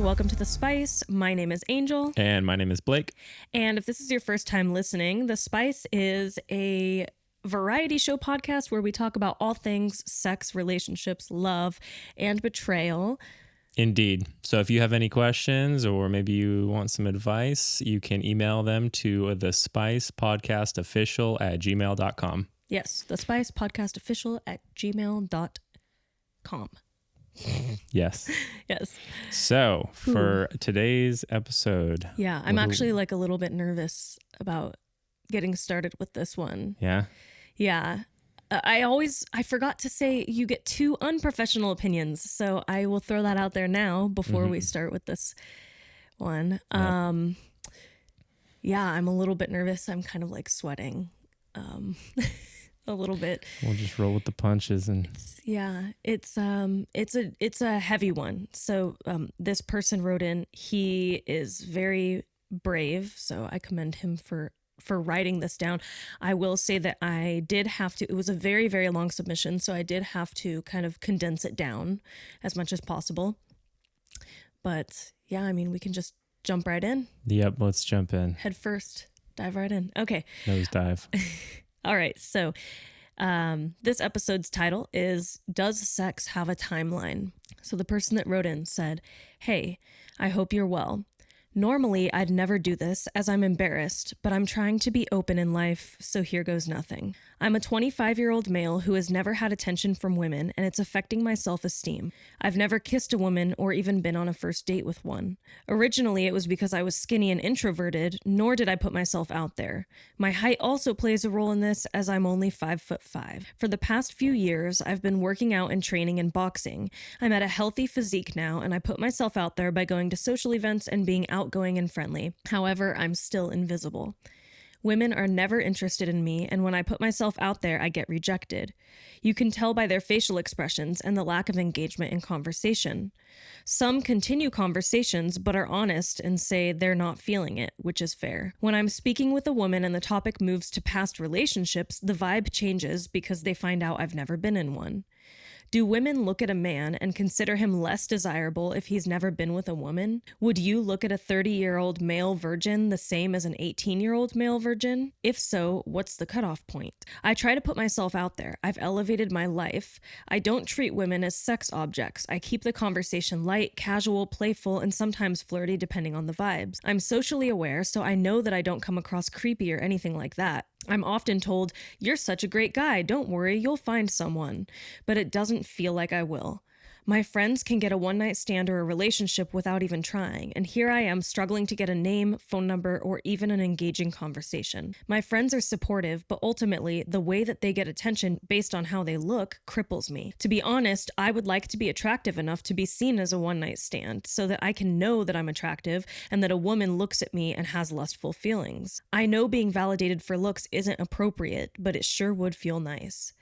welcome to The Spice. My name is Angel. And my name is Blake. And if this is your first time listening, The Spice is a variety show podcast where we talk about all things sex, relationships, love, and betrayal. Indeed. So if you have any questions or maybe you want some advice, you can email them to thespicepodcastofficial@gmail.com. Yes, thespicepodcastofficial@gmail.com. Yes. Yes. So for today's episode. Yeah, I'm actually like a little bit nervous about getting started with this one. Yeah. Yeah. I forgot to say you get 2 unprofessional opinions. So I will throw that out there now before we start with this one. Yep. Yeah, I'm a little bit nervous. I'm kind of like sweating a little bit. We'll just roll with the punches and it's a heavy one. So this person wrote in, he is very brave. So I commend him for writing this down. I will say that I did have to, it was a very, very long submission. So I did have to kind of condense it down as much as possible. But yeah, I mean, we can just jump right in. Yep. Let's jump in. Head first. Dive right in. Okay. Nose dive. All right. So this episode's title is Does Sex Have a Timeline? So the person that wrote in said, "Hey, I hope you're well. Normally, I'd never do this as I'm embarrassed, but I'm trying to be open in life, so here goes nothing. I'm a 25-year-old male who has never had attention from women, and it's affecting my self-esteem. I've never kissed a woman or even been on a first date with one. Originally, it was because I was skinny and introverted, nor did I put myself out there. My height also plays a role in this, as I'm only 5'5". For the past few years, I've been working out and training in boxing. I'm at a healthy physique now, and I put myself out there by going to social events and being outgoing and friendly. However, I'm still invisible. Women are never interested in me, and when I put myself out there, I get rejected. You can tell by their facial expressions and the lack of engagement in conversation. Some continue conversations but are honest and say they're not feeling it, which is fair. When I'm speaking with a woman and the topic moves to past relationships, the vibe changes because they find out I've never been in one. Do women look at a man and consider him less desirable if he's never been with a woman? Would you look at a 30-year-old male virgin the same as an 18-year-old male virgin? If so, what's the cutoff point? I try to put myself out there. I've elevated my life. I don't treat women as sex objects. I keep the conversation light, casual, playful, and sometimes flirty depending on the vibes. I'm socially aware, so I know that I don't come across creepy or anything like that. I'm often told, "You're such a great guy, don't worry, you'll find someone." But it doesn't feel like I will. My friends can get a one-night stand or a relationship without even trying, and here I am struggling to get a name, phone number, or even an engaging conversation. My friends are supportive, but ultimately, the way that they get attention based on how they look cripples me. To be honest, I would like to be attractive enough to be seen as a one-night stand, so that I can know that I'm attractive and that a woman looks at me and has lustful feelings. I know being validated for looks isn't appropriate, but it sure would feel nice.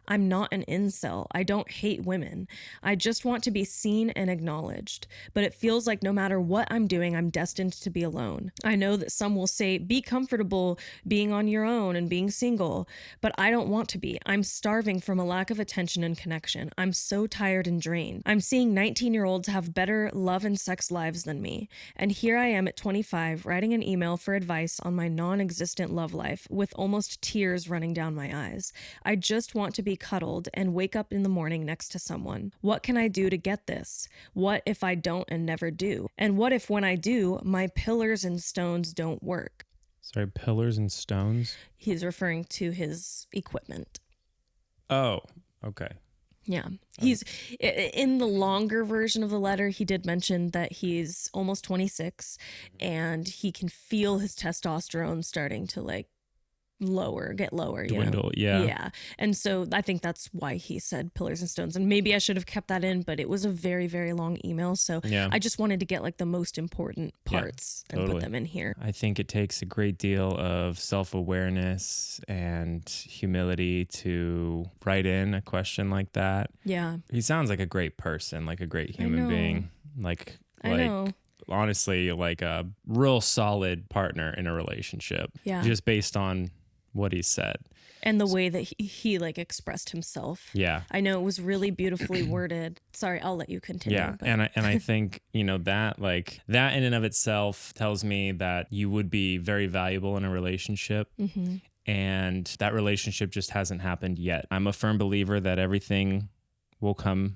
I'm not an incel. I don't hate women. I just want to be seen and acknowledged. But it feels like no matter what I'm doing, I'm destined to be alone. I know that some will say, be comfortable being on your own and being single. But I don't want to be. I'm starving from a lack of attention and connection. I'm so tired and drained. I'm seeing 19-year-olds have better love and sex lives than me. And here I am at 25, writing an email for advice on my non-existent love life with almost tears running down my eyes. I just want to be cuddled and wake up in the morning next to someone. What can I do to get this? What if I don't and never do? And what if when I do, my pillars and stones don't work? Sorry, pillars and stones? He's referring to his equipment. Oh, okay. Yeah. He's in the longer version of the letter, he did mention that he's almost 26 and he can feel his testosterone starting to get lower, Dwindle, yeah. And so I think that's why he said pillars and stones, and maybe I should have kept that in, but it was a very, very long email, so I just wanted to get the most important parts and put them in here. I think it takes a great deal of self-awareness and humility to write in a question like that. Yeah, he sounds like a great person, like a great human being, I know. Honestly, like a real solid partner in a relationship, just based on what he said. And the way that he like expressed himself. Yeah. I know it was really beautifully worded. Sorry, I'll let you continue. Yeah. But. And I think, that like that in and of itself tells me that you would be very valuable in a relationship. Mm-hmm. And that relationship just hasn't happened yet. I'm a firm believer that everything will come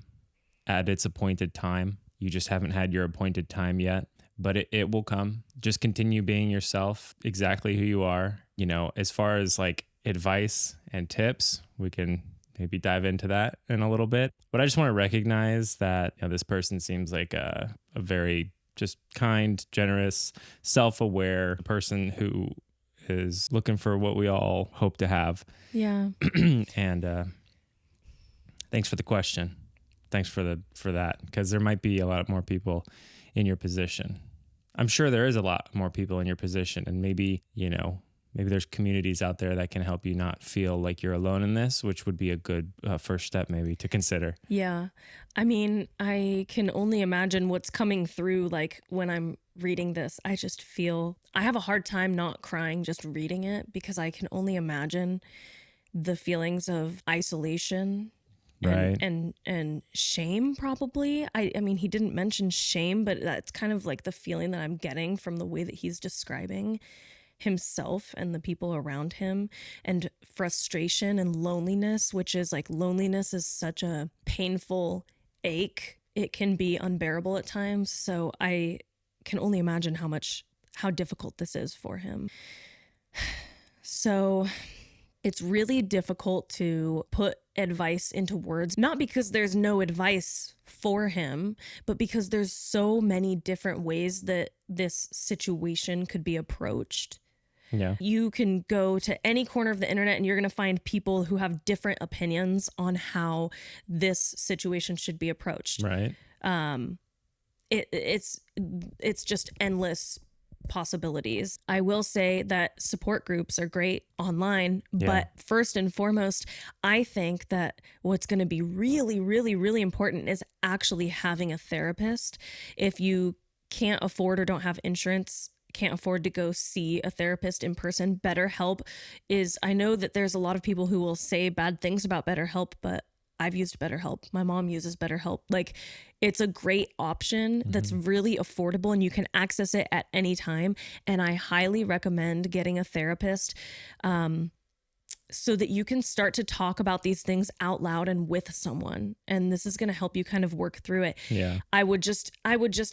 at its appointed time. You just haven't had your appointed time yet, but it will come. Just continue being yourself, exactly who you are. As far as like advice and tips, we can maybe dive into that in a little bit. But I just want to recognize that this person seems like a very just kind, generous, self-aware person who is looking for what we all hope to have. Yeah. And thanks for the question. Thanks for that, because there might be a lot more people in your position. I'm sure there is a lot more people in your position, and maybe there's communities out there that can help you not feel like you're alone in this, which would be a good first step maybe to consider. Yeah. I mean, I can only imagine what's coming through, like when I'm reading this. I just feel I have a hard time not crying just reading it, because I can only imagine the feelings of isolation Right. and shame, probably. I mean, he didn't mention shame, but that's kind of like the feeling that I'm getting from the way that he's describing himself and the people around him, and frustration and loneliness, which is like, loneliness is such a painful ache. It can be unbearable at times. So I can only imagine how difficult this is for him. So it's really difficult to put advice into words, not because there's no advice for him, but because there's so many different ways that this situation could be approached. Yeah. You can go to any corner of the internet and you're going to find people who have different opinions on how this situation should be approached. Right. It's just endless possibilities. I will say that support groups are great online, but first and foremost, I think that what's going to be really, really, really important is actually having a therapist. If you can't afford or don't have insurance, can't afford to go see a therapist in person, BetterHelp is, I know that there's a lot of people who will say bad things about BetterHelp, but I've used BetterHelp. My mom uses BetterHelp. Like, it's a great option that's really affordable, and you can access it at any time. And I highly recommend getting a therapist so that you can start to talk about these things out loud and with someone. And this is going to help you kind of work through it. Yeah. I would just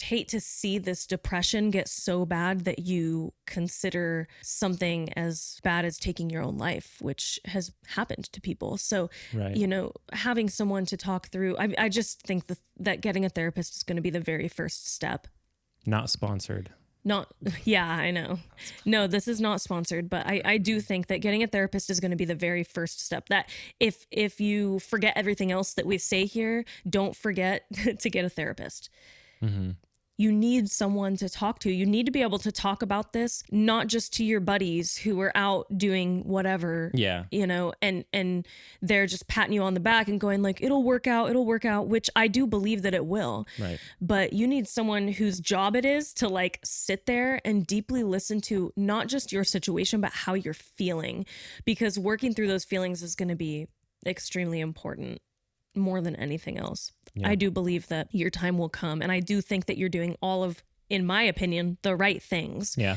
hate to see this depression get so bad that you consider something as bad as taking your own life, which has happened to people. So, right. Having someone to talk through, I just think that getting a therapist is going to be the very first step. Not sponsored. Yeah, I know. No, this is not sponsored, but I do think that getting a therapist is going to be the very first step. That if you forget everything else that we say here, don't forget to get a therapist. Mm-hmm. You need someone to talk to. You need to be able to talk about this, not just to your buddies who are out doing whatever, and they're just patting you on the back and going like, it'll work out, which I do believe that it will. Right. But you need someone whose job it is to like sit there and deeply listen to not just your situation, but how you're feeling, because working through those feelings is going to be extremely important, more than anything else. Yeah. I do believe that your time will come, and I do think that you're doing all of, in my opinion, the right things. Yeah.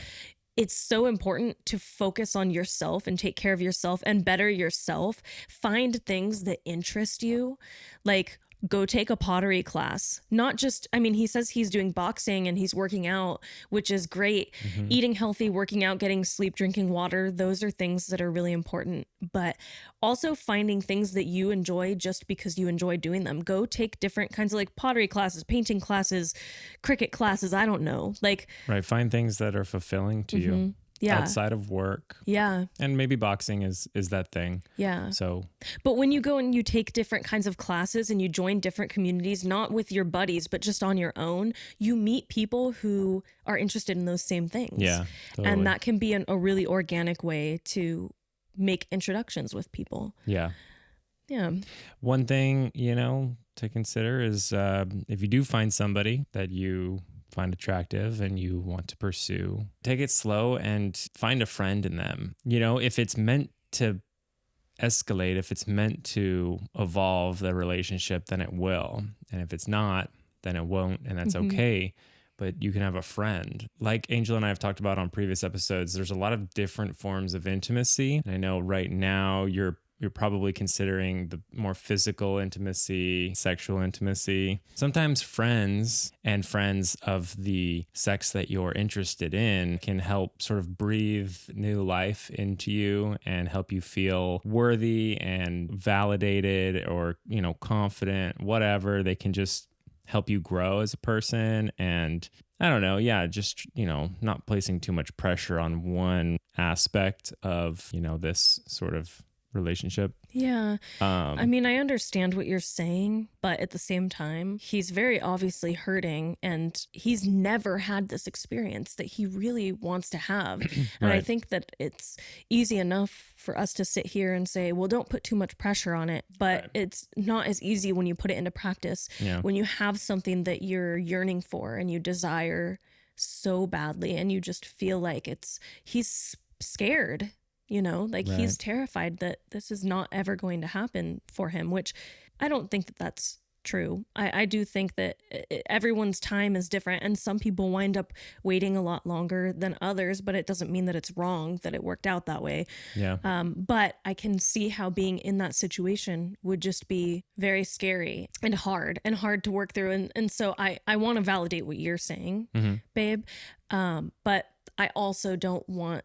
It's so important to focus on yourself and take care of yourself and better yourself. Find things that interest you, like go take a pottery class. Not just, he says he's doing boxing and he's working out, which is great. Mm-hmm. Eating healthy, working out, getting sleep, drinking water, those are things that are really important. But also finding things that you enjoy just because you enjoy doing them. Go take different kinds of like pottery classes, painting classes, cricket classes, I don't know. Like, right, find things that are fulfilling to you. Yeah. Outside of work. Yeah. And maybe boxing is that thing. Yeah. So, but when you go and you take different kinds of classes and you join different communities, not with your buddies, but just on your own, you meet people who are interested in those same things. Yeah. Totally. And that can be a really organic way to make introductions with people. Yeah. Yeah. One thing, to consider is if you do find somebody that you find attractive and you want to pursue, take it slow and find a friend in them. If it's meant to escalate, if it's meant to evolve the relationship, then it will. And if it's not, then it won't. And that's okay. But you can have a friend. Like Angel and I have talked about on previous episodes, there's a lot of different forms of intimacy. And I know right now you're probably considering the more physical intimacy, sexual intimacy. Sometimes friends and friends of the sex that you're interested in can help sort of breathe new life into you and help you feel worthy and validated, or, confident, whatever. They can just help you grow as a person. And I don't know, just, not placing too much pressure on one aspect of, this sort of relationship. Yeah. I mean, I understand what you're saying, but at the same time, he's very obviously hurting, and he's never had this experience that he really wants to have. And Right. I think that it's easy enough for us to sit here and say, well, don't put too much pressure on it. But it's not as easy when you put it into practice. Yeah. When you have something that you're yearning for and you desire so badly, and you just feel like he's scared. He's terrified that this is not ever going to happen for him, which I don't think that that's true. I do think that everyone's time is different, and some people wind up waiting a lot longer than others, but it doesn't mean that it's wrong that it worked out that way. Yeah. But I can see how being in that situation would just be very scary and hard to work through. And so I want to validate what you're saying, babe. But I also don't want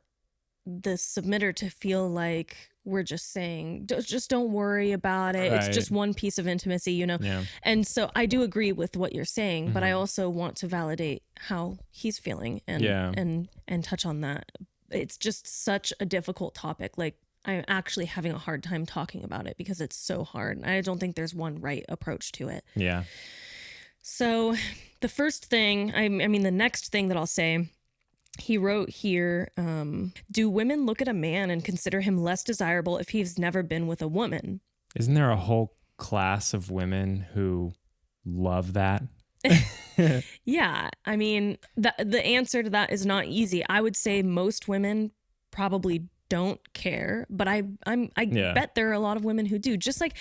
the submitter to feel like we're just saying, just don't worry about it. Right. It's just one piece of intimacy, Yeah. And so I do agree with what you're saying, but I also want to validate how he's feeling and touch on that. It's just such a difficult topic. Like, I'm actually having a hard time talking about it because it's so hard. I don't think there's one right approach to it. Yeah. So the first thing, the next thing that I'll say, he wrote here, do women look at a man and consider him less desirable if he's never been with a woman? Isn't there a whole class of women who love that? Yeah. I mean, the answer to that is not easy. I would say most women probably don't care, but I bet there are a lot of women who do. Just like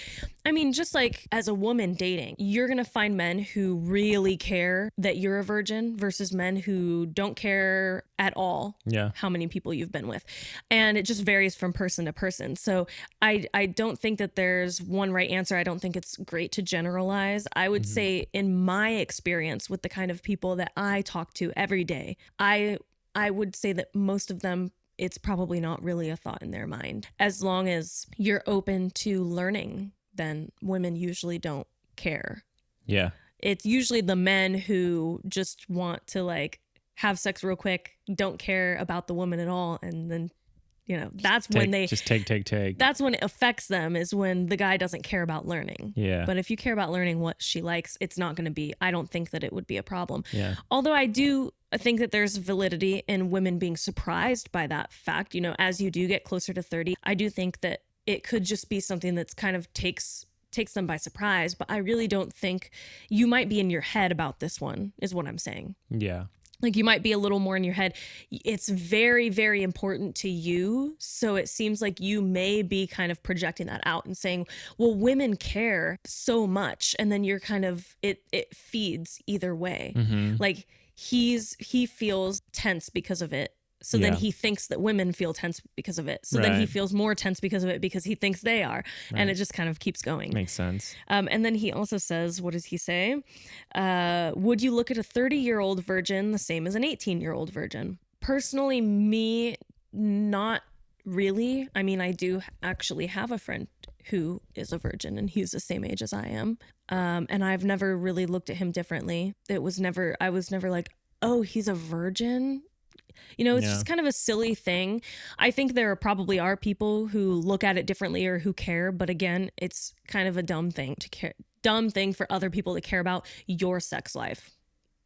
as a woman dating, you're going to find men who really care that you're a virgin versus men who don't care at all how many people you've been with. And it just varies from person to person. So I don't think that there's one right answer. I don't think it's great to generalize. I would say, in my experience with the kind of people that I talk to every day, I would say that most of them, it's probably not really a thought in their mind. As long as you're open to learning, then women usually don't care. Yeah. It's usually the men who just want to have sex real quick, don't care about the woman at all. And then, that's when they just take. That's when it affects them, is when the guy doesn't care about learning. Yeah. But if you care about learning what she likes, it's not going to be, I don't think that it would be a problem. Yeah. Although I think that there's validity in women being surprised by that fact. As you do get closer to 30, I do think that it could just be something that's kind of takes them by surprise. But I really don't think, you might be in your head about this one, is what I'm saying. Yeah. Like, you might be a little more in your head. It's very, very important to you. So it seems like you may be kind of projecting that out and saying, well, women care so much. And then you're kind of, it feeds either way. Like, he feels tense because of it. So then he thinks that women feel tense because of it. So then he feels more tense because of it because he thinks they are. Right. And it just kind of keeps going. Makes sense. And then he also says, what does he say? Would you look at a 30-year-old virgin the same as an 18-year-old virgin? Personally, me, not really. I mean, I do actually have a friend who is a virgin, and he's the same age as I am. And I've never really looked at him differently. I was never like, oh, he's a virgin. It's just kind of a silly thing. I think there probably are people who look at it differently or who care. But again, it's kind of a dumb thing for other people to care about your sex life.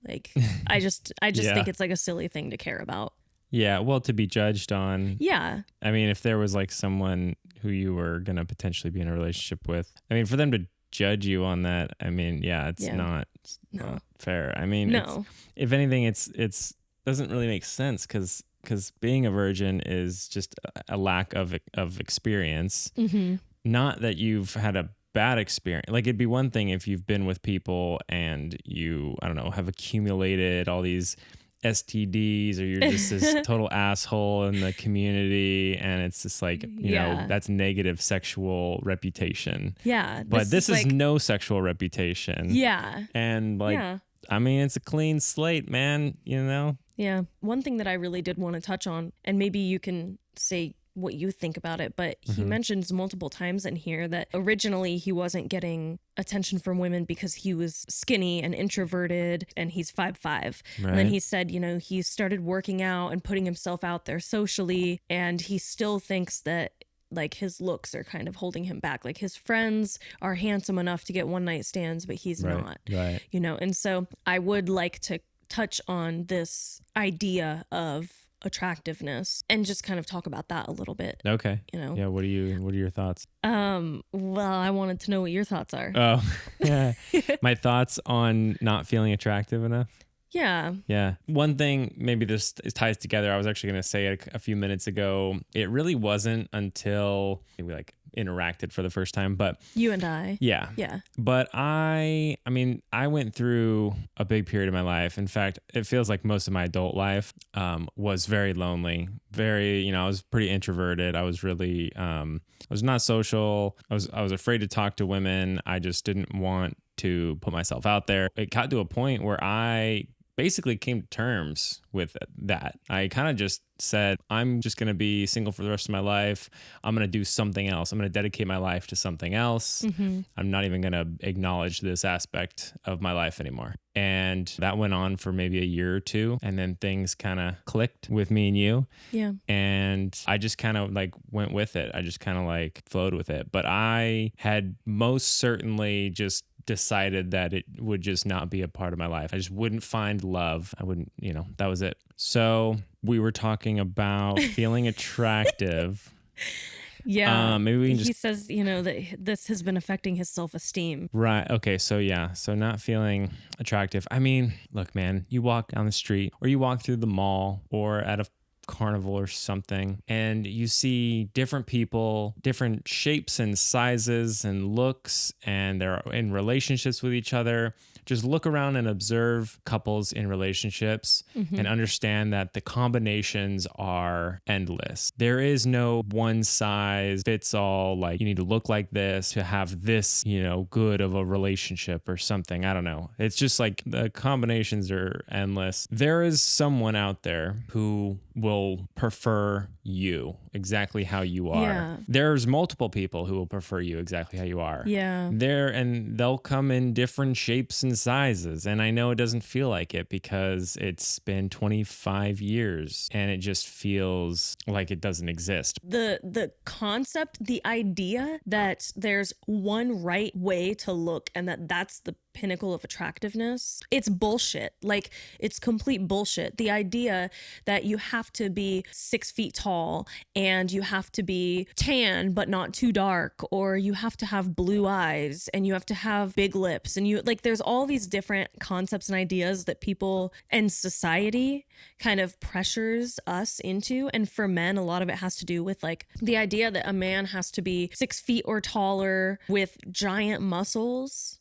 Like, I just think it's like a silly thing to care about. Yeah. Well, to be judged on. Yeah. I mean, if there was like someone who you were going to potentially be in a relationship with, I mean, for them to judge you on that, I mean, it's not fair. I mean, if anything, it's doesn't really make sense, because because being a virgin is just a lack of experience. Mm-hmm. Not that you've had a bad experience. Like, it'd be one thing if you've been with people and you, I don't know, have accumulated all these STDs, or you're just this total asshole in the community, and it's just like, you know, that's negative sexual reputation. Yeah. But this is like, no sexual reputation. Yeah. And like, I mean, it's a clean slate, man, you know? Yeah. One thing that I really did want to touch on, and maybe you can say what you think about it, but he mentions multiple times in here that originally he wasn't getting attention from women because he was skinny and introverted, and he's 5'5". Right. And then he said, you know, he started working out and putting himself out there socially, and he still thinks that like his looks are kind of holding him back. Like his friends are handsome enough to get one night stands, but he's not. Right. You know, and so I would like to touch on this idea of attractiveness and just kind of talk about that a little bit. Okay. You know. Yeah, what are your thoughts? Well, I wanted to know what your thoughts are. Oh, yeah. My thoughts on not feeling attractive enough. Yeah. Yeah. One thing, maybe this ties together. I was actually going to say it a few minutes ago. It really wasn't until we like interacted for the first time, but you and I. Yeah. But I mean, I went through a big period of my life. In fact, it feels like most of my adult life was very lonely. Very, you know, I was pretty introverted. I was really, I was not social. I was afraid to talk to women. I just didn't want to put myself out there. It got to a point where I basically came to terms with that. I kind of just said, I'm just going to be single for the rest of my life. I'm going to do something else. I'm going to dedicate my life to something else. I'm not even going to acknowledge this aspect of my life anymore. And that went on for maybe a year or two. And then things kind of clicked with me and you. Yeah. And I just kind of like went with it. I just kind of like flowed with it. But I had most certainly just decided that it would just not be a part of my life. I just wouldn't find love. I wouldn't, you know, that was it. So we were talking about feeling attractive. Yeah. Maybe we can He says, you know, that this has been affecting his self-esteem. Right. Okay. So yeah. So not feeling attractive. I mean, look, man, you walk down the street or you walk through the mall or at a carnival or something, and you see different people, different shapes and sizes and looks, and they're in relationships with each other. Just look around and observe couples in relationships and understand that the combinations are endless. There is no one size fits all, like you need to look like this to have this, you know, good of a relationship or something. I don't know. It's just like the combinations are endless. There is someone out there who will prefer you exactly how you are. Yeah. There's multiple people who will prefer you exactly how you are. Yeah. And they'll come in different shapes and sizes. And I know it doesn't feel like it because it's been 25 years and it just feels like it doesn't exist. The concept, the idea that there's one right way to look and that's the pinnacle of attractiveness, it's bullshit. Like, it's complete bullshit. The idea that you have to be 6 feet tall and you have to be tan but not too dark, or you have to have blue eyes and you have to have big lips, and you like, there's all these different concepts and ideas that people and society kind of pressures us into. And for men, a lot of it has to do with like the idea that a man has to be 6 feet or taller with giant muscles.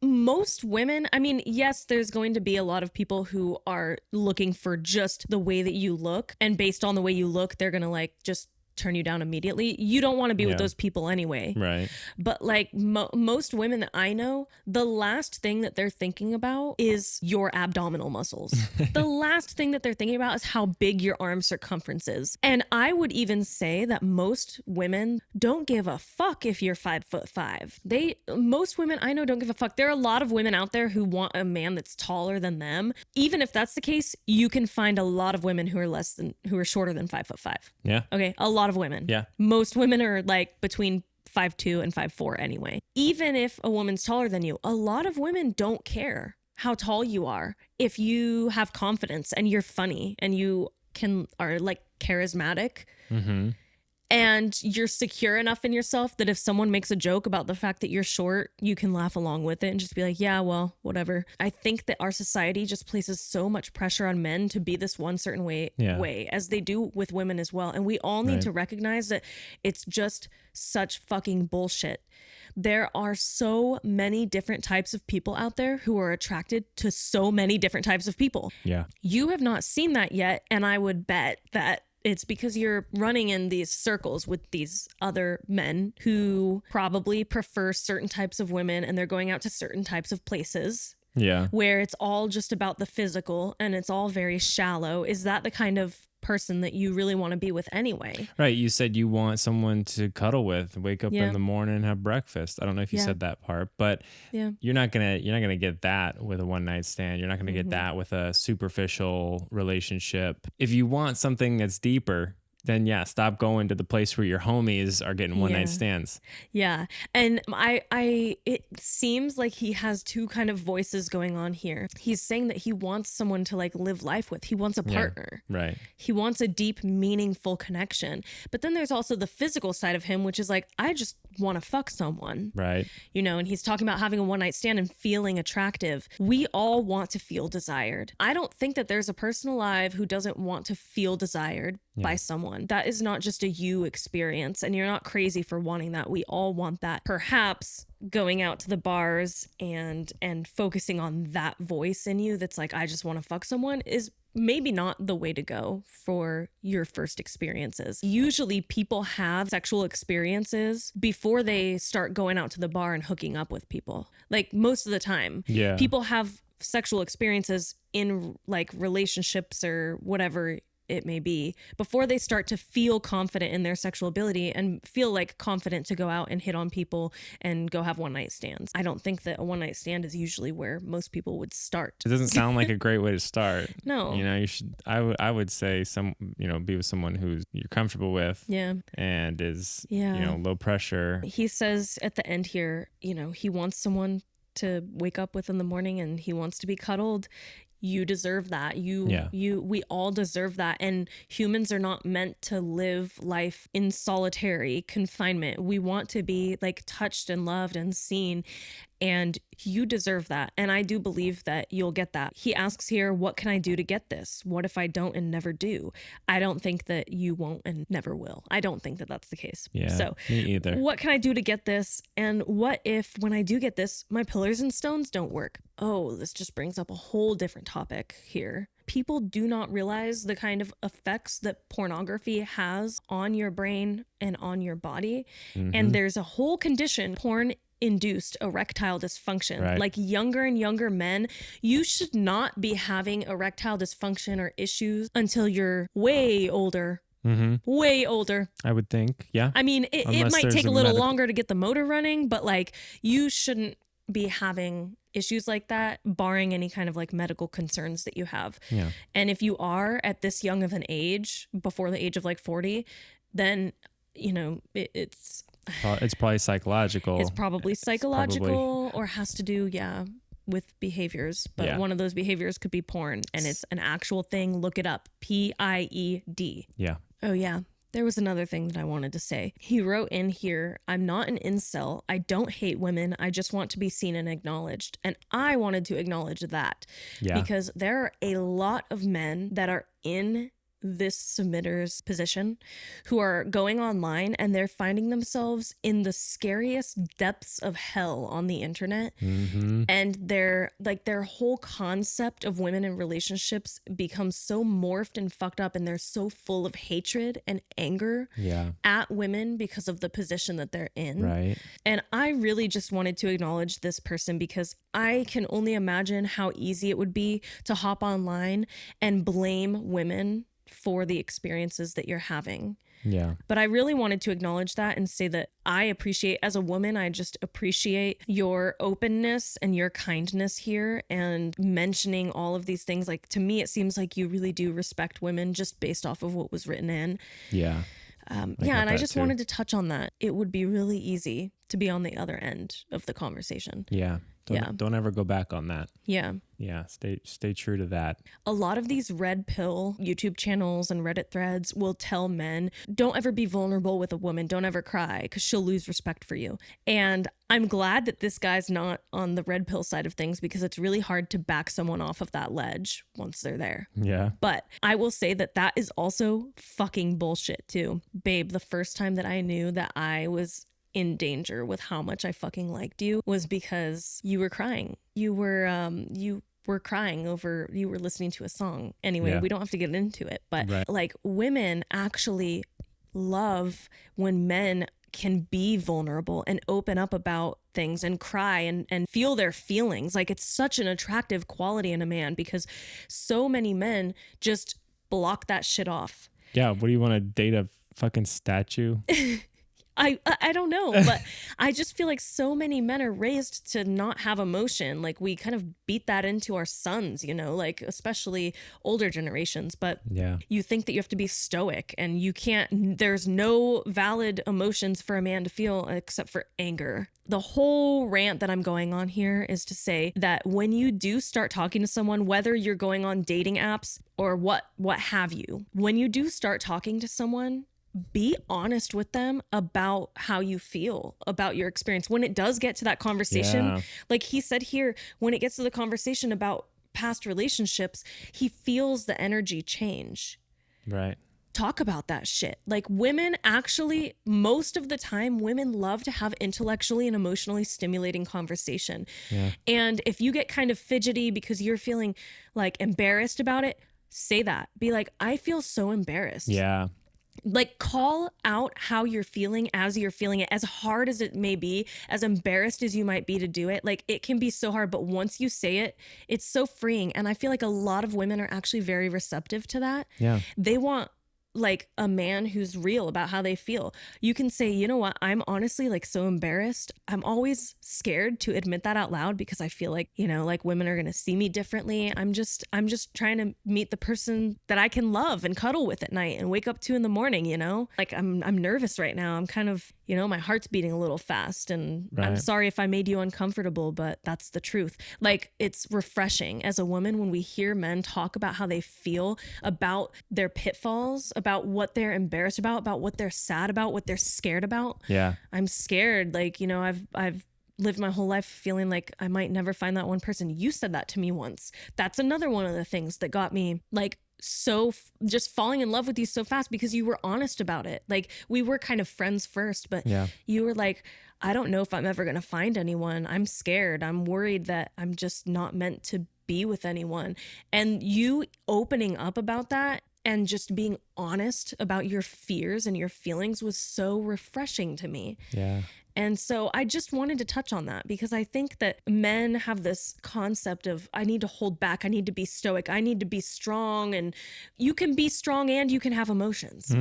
Most women, I mean, yes, there's going to be a lot of people who are looking for just the way that you look, and based on the way you look, they're gonna like just turn you down immediately. You don't want to be with those people anyway. Right. But like most women that I know, the last thing that they're thinking about is your abdominal muscles. The last thing that they're thinking about is how big your arm circumference is. And I would even say that most women don't give a fuck if you're 5'5". Most women I know don't give a fuck. There are a lot of women out there who want a man that's taller than them. Even if that's the case, you can find a lot of women who are shorter than 5'5". Yeah. Okay. A lot of women. Yeah. Most women are like between 5'2" and 5'4" anyway. Even if a woman's taller than you, a lot of women don't care how tall you are if you have confidence and you're funny and you are like charismatic. And you're secure enough in yourself that if someone makes a joke about the fact that you're short, you can laugh along with it and just be like, yeah, well, whatever. I think that our society just places so much pressure on men to be this one certain way, as they do with women as well. And we all need to recognize that it's just such fucking bullshit. There are so many different types of people out there who are attracted to so many different types of people. Yeah. You have not seen that yet, and I would bet that it's because you're running in these circles with these other men who probably prefer certain types of women, and they're going out to certain types of places. Yeah. Where it's all just about the physical and it's all very shallow. Is that the kind of person that you really want to be with anyway? Right. You said you want someone to cuddle with, wake up in the morning and have breakfast. I don't know if you said that part, but you're not gonna get that with a one night stand. You're not gonna get that with a superficial relationship. If you want something that's deeper, then stop going to the place where your homies are getting one night stands. Yeah. And it seems like he has two kind of voices going on here. He's saying that he wants someone to like live life with. He wants a partner. Right. He wants a deep, meaningful connection. But then there's also the physical side of him, which is like, I just want to fuck someone. Right. You know, and he's talking about having a one night stand and feeling attractive. We all want to feel desired. I don't think that there's a person alive who doesn't want to feel desired by someone. That is not just a you experience, and you're not crazy for wanting that. We all want that. Perhaps going out to the bars and focusing on that voice in you that's like, I just want to fuck someone, is maybe not the way to go for your first experiences. Usually people have sexual experiences before they start going out to the bar and hooking up with people. Like most of the time, people have sexual experiences in like relationships or whatever it may be before they start to feel confident in their sexual ability and feel like confident to go out and hit on people and go have one night stands. I don't think that a one night stand is usually where most people would start. It doesn't sound like a great way to start. No. You know, you should, I would say be with someone who's you're comfortable with. Yeah. And is, low pressure. He says at the end here, he wants someone to wake up with in the morning and he wants to be cuddled. You deserve that. We all deserve that. And humans are not meant to live life in solitary confinement. We want to be like touched and loved and seen. And you deserve that. And I do believe that you'll get that. He asks here, what can I do to get this? What if I don't and never do? I don't think that you won't and never will. I don't think that that's the case. Yeah, so me either. What can I do to get this? And what if when I do get this, my pillars and stones don't work? Oh, this just brings up a whole different topic here. People do not realize the kind of effects that pornography has on your brain and on your body. And there's a whole condition, porn-induced erectile dysfunction. Right. Like younger and younger men, you should not be having erectile dysfunction or issues until you're way older. Way older. I would think. Yeah. I mean, it might take a little longer to get the motor running, but like you shouldn't be having issues like that, barring any kind of like medical concerns that you have. Yeah. And if you are at this young of an age, before the age of like 40, then, it's probably psychological. It's probably psychological or has to do, with behaviors. But one of those behaviors could be porn, and it's an actual thing. Look it up. PIED. Yeah. Oh, yeah. There was another thing that I wanted to say. He wrote in here, I'm not an incel. I don't hate women. I just want to be seen and acknowledged. And I wanted to acknowledge that because there are a lot of men that are in this submitter's position who are going online and they're finding themselves in the scariest depths of hell on the internet. And their whole concept of women in relationships becomes so morphed and fucked up, and they're so full of hatred and anger at women because of the position that they're in. Right. And I really just wanted to acknowledge this person because I can only imagine how easy it would be to hop online and blame women for the experiences that you're having. Yeah. But I really wanted to acknowledge that and say that I appreciate, as a woman, I just appreciate your openness and your kindness here and mentioning all of these things. Like, to me, it seems like you really do respect women just based off of what was written in. Yeah. And I just wanted to touch on that. It would be really easy to be on the other end of the conversation. Yeah. Don't ever go back on that. Yeah. Yeah, stay true to that. A lot of these red pill YouTube channels and Reddit threads will tell men, don't ever be vulnerable with a woman. Don't ever cry because she'll lose respect for you. And I'm glad that this guy's not on the red pill side of things because it's really hard to back someone off of that ledge once they're there. Yeah. But I will say that is also fucking bullshit too. Babe, the first time that I knew that I was in danger with how much I fucking liked you was because you were crying. You were crying over, you were listening to a song. Anyway, we don't have to get into it, but like women actually love when men can be vulnerable and open up about things and cry and feel their feelings. Like it's such an attractive quality in a man because so many men just block that shit off. Yeah. What do you want to date a fucking statue? I don't know, but I just feel like so many men are raised to not have emotion. Like we kind of beat that into our sons, you know, like especially older generations. But you think that you have to be stoic and you can't, there's no valid emotions for a man to feel except for anger. The whole rant that I'm going on here is to say that when you do start talking to someone, whether you're going on dating apps or what have you, when you do start talking to someone, be honest with them about how you feel about your experience. When it does get to that conversation, like he said here, when it gets to the conversation about past relationships, he feels the energy change. Right. Talk about that shit. Like women actually, most of the time, women love to have intellectually and emotionally stimulating conversation. Yeah. And if you get kind of fidgety because you're feeling like embarrassed about it, say that. Be like, I feel so embarrassed. Yeah. Like call out how you're feeling as you're feeling it, as hard as it may be, as embarrassed as you might be to do it. Like it can be so hard, but once you say it, it's so freeing. And I feel like a lot of women are actually very receptive to that. Yeah. They want like a man who's real about how they feel. You can say, you know what, I'm honestly like so embarrassed. I'm always scared to admit that out loud because I feel like, you know, like women are going to see me differently. I'm just trying to meet the person that I can love and cuddle with at night and wake up to in the morning, you know? Like I'm nervous right now. I'm kind of, you know, my heart's beating a little fast and I'm sorry if I made you uncomfortable, but that's the truth. Like it's refreshing as a woman when we hear men talk about how they feel about their pitfalls, about what they're embarrassed about what they're sad about, what they're scared about. Yeah. I'm scared. Like, you know, I've lived my whole life feeling like I might never find that one person. You said that to me once. That's another one of the things that got me like just falling in love with you so fast because you were honest about it. Like we were kind of friends first, but you were like, I don't know if I'm ever going to find anyone. I'm scared. I'm worried that I'm just not meant to be with anyone. And you opening up about that and just being honest about your fears and your feelings was so refreshing to me. Yeah. And so I just wanted to touch on that because I think that men have this concept of I need to hold back. I need to be stoic. I need to be strong. And you can be strong and you can have emotions,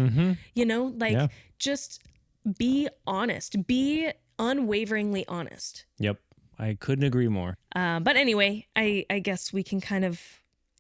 you know, like just be honest, be unwaveringly honest. Yep. I couldn't agree more. But anyway, I guess we can kind of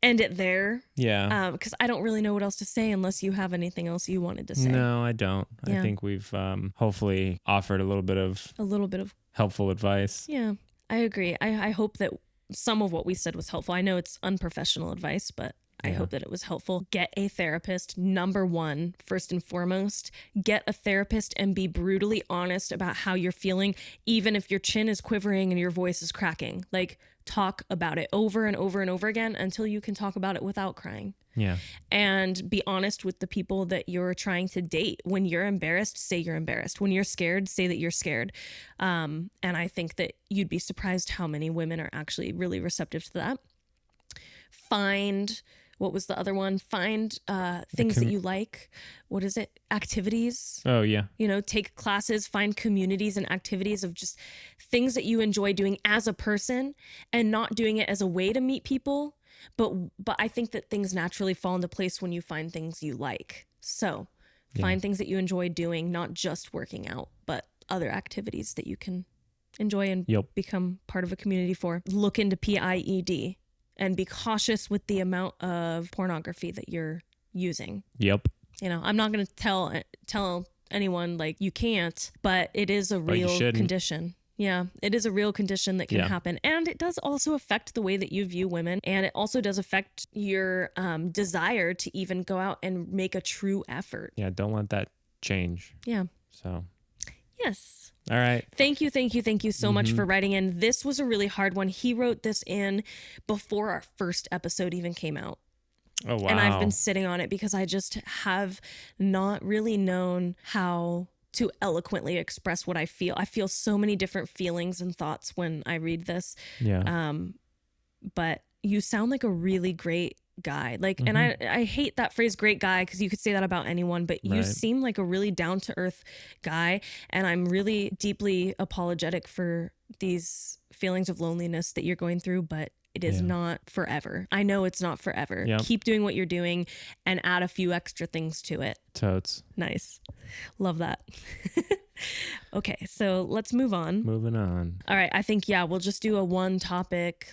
end it there. Yeah. Because I don't really know what else to say unless you have anything else you wanted to say. No, I don't. I think we've hopefully offered a little bit of helpful advice. Yeah, I agree. I hope that some of what we said was helpful. I know it's unprofessional advice, but I hope that it was helpful. Get a therapist. Number one, first and foremost, get a therapist and be brutally honest about how you're feeling, even if your chin is quivering and your voice is cracking. Like, talk about it over and over and over again until you can talk about it without crying. Yeah. And be honest with the people that you're trying to date. When you're embarrassed, say you're embarrassed. When you're scared, say that you're scared. And I think that you'd be surprised how many women are actually really receptive to that. What was the other one? Find things that you like. What is it? Activities. Oh, yeah. You know, take classes, find communities and activities of just things that you enjoy doing as a person and not doing it as a way to meet people. But I think that things naturally fall into place when you find things you like. So find things that you enjoy doing, not just working out, but other activities that you can enjoy and become part of a community for. Look into PIED. And be cautious with the amount of pornography that you're using. Yep. You know, I'm not going to tell anyone like you can't, but it is a real condition. Yeah, it is a real condition that can happen. And it does also affect the way that you view women. And it also does affect your desire to even go out and make a true effort. Yeah, don't let that change. Yeah. So. Yes. All right. Thank you so much for writing in. This was a really hard one. He wrote this in before our first episode even came out. Oh, wow. And I've been sitting on it because I just have not really known how to eloquently express what I feel. I feel so many different feelings and thoughts when I read this. Yeah. But you sound like a really great guy. Like, and I hate that phrase great guy, because you could say that about anyone, but you seem like a really down to earth guy. And I'm really deeply apologetic for these feelings of loneliness that you're going through, but it is not forever. I know it's not forever. Yep. Keep doing what you're doing and add a few extra things to it. Totes. Nice. Love that. Okay, so let's move on. Moving on. All right, I think, we'll just do a one topic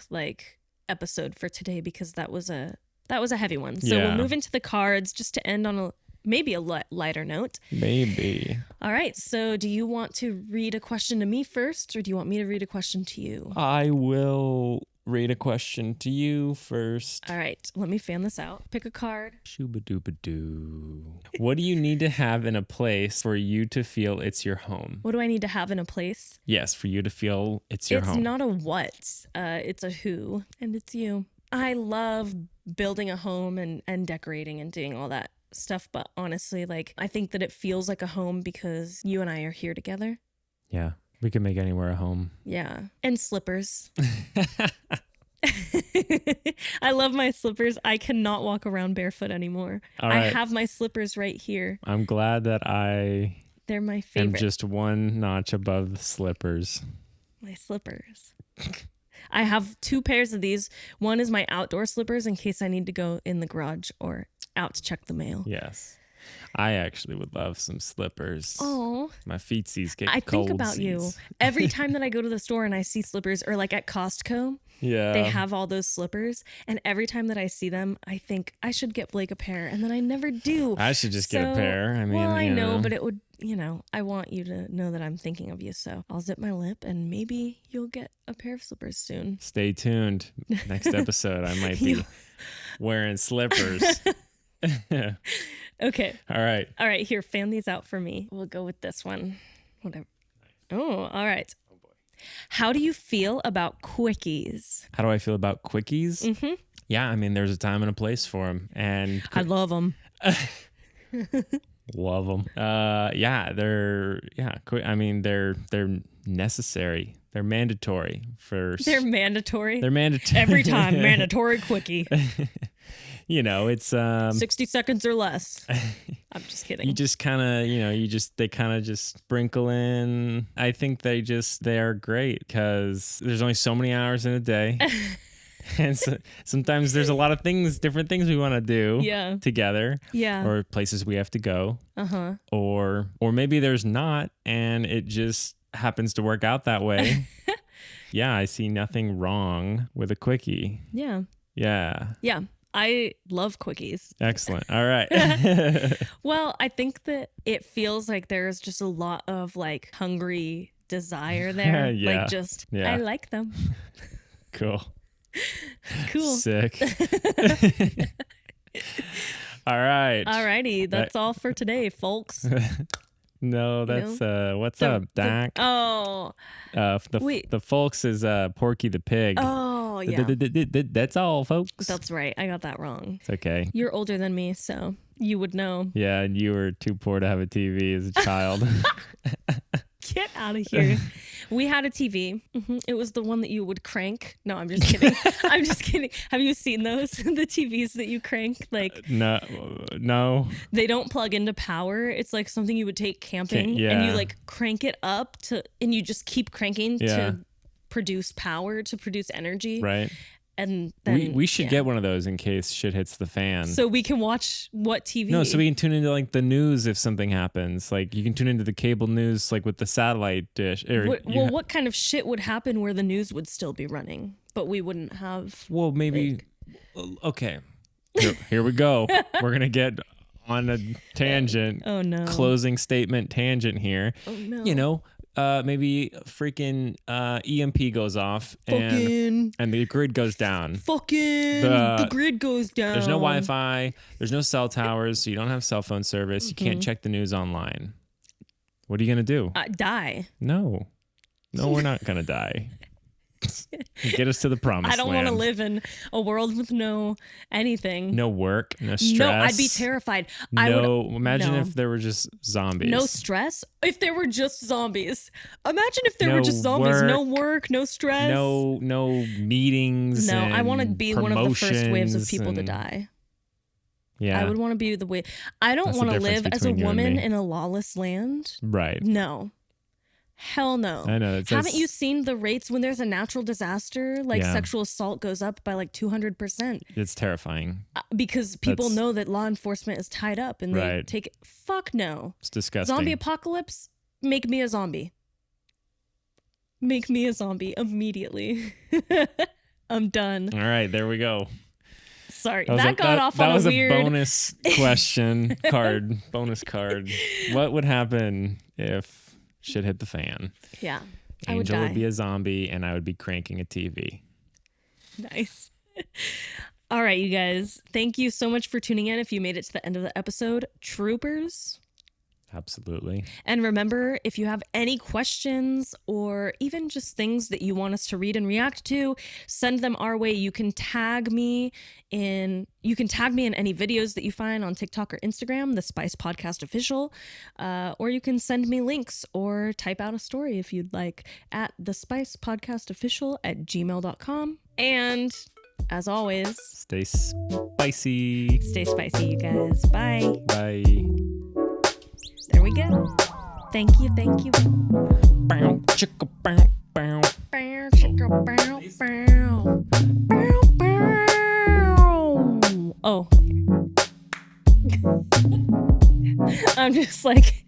episode for today, because that was a heavy one. So we'll move into the cards just to end on maybe a lighter note. Maybe. All right, so do you want to read a question to me first, or do you want me to read a question to you? I will read a question to you first. All right, let me fan this out. Pick a card. Shooba-dooba-doo. What do you need to have in a place for you to feel it's your home? What do I need to have in a place? Yes, for you to feel it's your home. It's not a what, it's a who, and it's you. I love building a home and decorating and doing all that stuff, but honestly, I think that it feels like a home because you and I are here together. Yeah, we can make anywhere a home. Yeah, and slippers. I love my slippers. I cannot walk around barefoot anymore. All right. I have my slippers right here. I'm glad that They're my favorite. am just one notch above the slippers. My slippers. I have 2 pairs of these. One is my outdoor slippers in case I need to go in the garage or out to check the mail. Yes. I actually would love some slippers. Oh, My feetsies get I cold. think about you every time that I go to the store and I see slippers, or at Costco. Yeah. They have all those slippers, and every time that I see them, I think I should get Blake a pair, and then I never do. I should just get a pair. I mean, I know, but it would, I want you to know that I'm thinking of you, so I'll zip my lip, and maybe you'll get a pair of slippers soon. Stay tuned. Next episode, I might be wearing slippers. Okay. All right. Here, fan these out for me. We'll go with this one. Whatever. Oh, all right. Oh boy. How do you feel about quickies? How do I feel about quickies? Mm-hmm. Yeah, I mean, there's a time and a place for them, and I love them. love them. They're necessary. They're mandatory for. They're mandatory. They're mandatory every time. Mandatory quickie. It's 60 seconds or less. I'm just kidding. You just kind of, they kind of just sprinkle in. I think they are great because there's only so many hours in a day. And so, sometimes there's a lot of different things we want to do together. Yeah. Or places we have to go. Uh-huh. Or maybe there's not, and it just happens to work out that way. Yeah, I see nothing wrong with a quickie. Yeah. Yeah. Yeah. I love quickies. Excellent. All right. Well, I think that it feels like there's just a lot of hungry desire there. Yeah. I like them. Cool. Cool. Sick. All right. Alrighty. That's all for today, folks. No, that's what's up, Dak? The folks is Porky the Pig. Oh, yeah. That's all, folks. That's right. I got that wrong. It's okay. You're older than me, so you would know. Yeah, and you were too poor to have a TV as a child. Get out of here. We had a TV. Mm-hmm. It was the one that you would crank. No, I'm just kidding. I'm just kidding. Have you seen those? The TVs that you crank? No. They don't plug into power. It's like something you would take camping and you crank it up and you just keep cranking to produce power, to produce energy. Right. And then we should get one of those in case shit hits the fan. So we can watch what TV? No, so we can tune into the news if something happens. You can tune into the cable news with the satellite dish. What kind of shit would happen where the news would still be running, but we wouldn't have? Well, maybe. Okay, here we go. We're gonna get on a tangent. Oh no! Closing statement tangent here. Oh no! maybe freaking EMP goes off and the grid goes down. The grid goes down. There's no Wi-Fi. There's no cell towers, so you don't have cell phone service. You can't check the news online. What are you gonna do? Die. No, we're not gonna die. Get us to the promised land. I don't want to live in a world with no anything. No work, no stress. No, I'd be terrified. Imagine if there were just zombies. No stress? If there were just zombies. Imagine if there were just zombies. Work, no work, no stress. No meetings. No, I want to be one of the first waves of people to and- die. Yeah. I would want to be the way. I don't That's the want to difference live as a between you and woman me. in a lawless land. Right. No. Hell no. I know. Haven't you seen the rates when there's a natural disaster? Like Yeah. sexual assault goes up by like 200%. It's terrifying. Because people know that law enforcement is tied up and they Right. take it. Fuck no. It's disgusting. Zombie apocalypse? Make me a zombie. Make me a zombie immediately. I'm done. All right, there we go. Sorry. That got off on a weird... That was a bonus question card. Bonus card. What would happen if shit hit the fan? Yeah. Angel I would would be a zombie and I would be cranking a TV. Nice. All right, you guys. Thank you so much for tuning in. If you made it to the end of the episode, troopers. Absolutely. And remember, if you have any questions or even just things that you want us to read and react to, send them our way. You can tag me in any videos that you find on TikTok or Instagram, the Spice Podcast Official, or you can send me links or type out a story if you'd like at thespicepodcastofficial@gmail.com. And as always, Stay spicy. stay spicy, you guys. Bye. Bye. There we go. Thank you. Bow, chicka, bow, bow. Bow, chicka, bow, bow. Bow, bow. Oh. I'm just like...